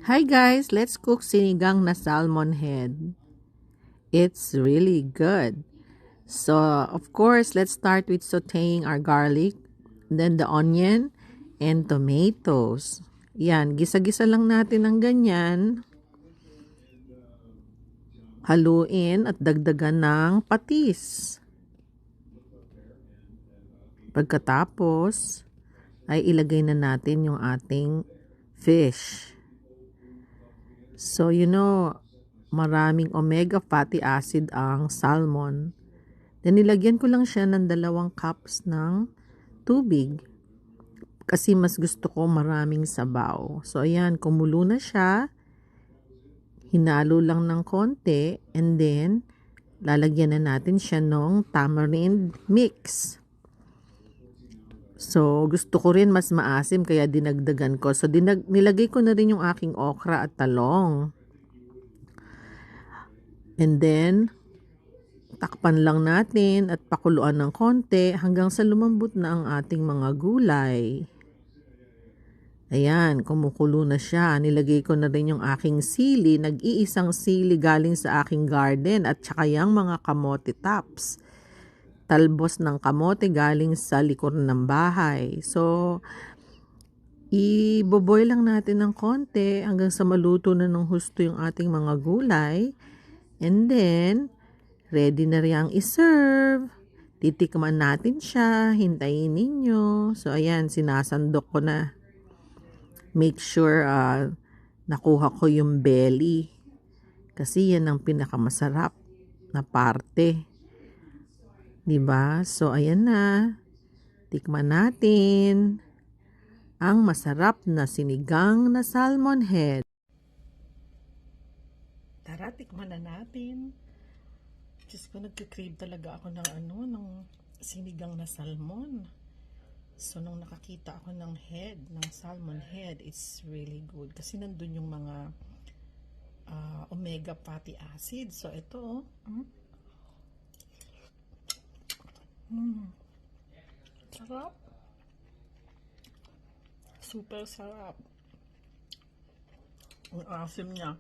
Hi guys, let's cook sinigang na salmon head. It's really good. So, of course, let's start with sauteing our garlic, then the onion, and tomatoes. Yan, gisa-gisa lang natin ng ganyan. Haluin at dagdagan ng patis. Pagkatapos, ay ilagay na natin yung ating fish. So, maraming omega fatty acid ang salmon. Then, nilagyan ko lang siya ng 2 cups ng tubig. Kasi mas gusto ko maraming sabaw. So, ayan, kumulo na siya. Hinalo lang ng konti. And then, lalagyan na natin siya ng tamarind mix. So, gusto ko rin mas maasim kaya dinagdagan ko. So, nilagay ko na rin yung aking okra at talong. And then, takpan lang natin at pakuluan ng konti hanggang sa lumambot na ang ating mga gulay. Ayan, kumukulo na siya. Nilagay ko na rin yung aking sili. Nag-iisang sili galing sa aking garden at saka yung mga kamote tops. Talbos ng kamote galing sa likod ng bahay. So, iboboy lang natin ng konti hanggang sa maluto na ng husto yung ating mga gulay. And then, ready na rin i-serve. Titikman natin siya. Hintayin ninyo. So, ayan, sinasandok ko na. Make sure nakuha ko yung belly. Kasi yan ang pinakamasarap na parte. Diba? So, ayan na. Tikman natin ang masarap na sinigang na salmon head. Tara, tikman na natin. Diyos ko, nagka-crave talaga ako ng sinigang na salmon. So, nung nakakita ako ng head, ng salmon head, it's really good. Kasi nandun yung mga omega fatty acid. So, ito, sarap. Super sarap. Ang asim niya.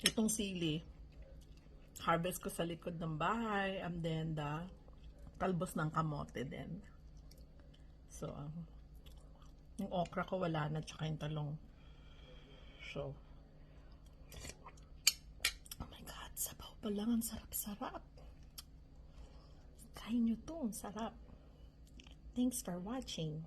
Itong sili, harvest ko sa likod ng bahay, and then the talbos ng kamote din. So, yung okra ko wala na, tsaka yung talong. So, oh my God, sabaw pa lang, ang sarap-sarap. Kain nyo to, ang sarap. Thanks for watching.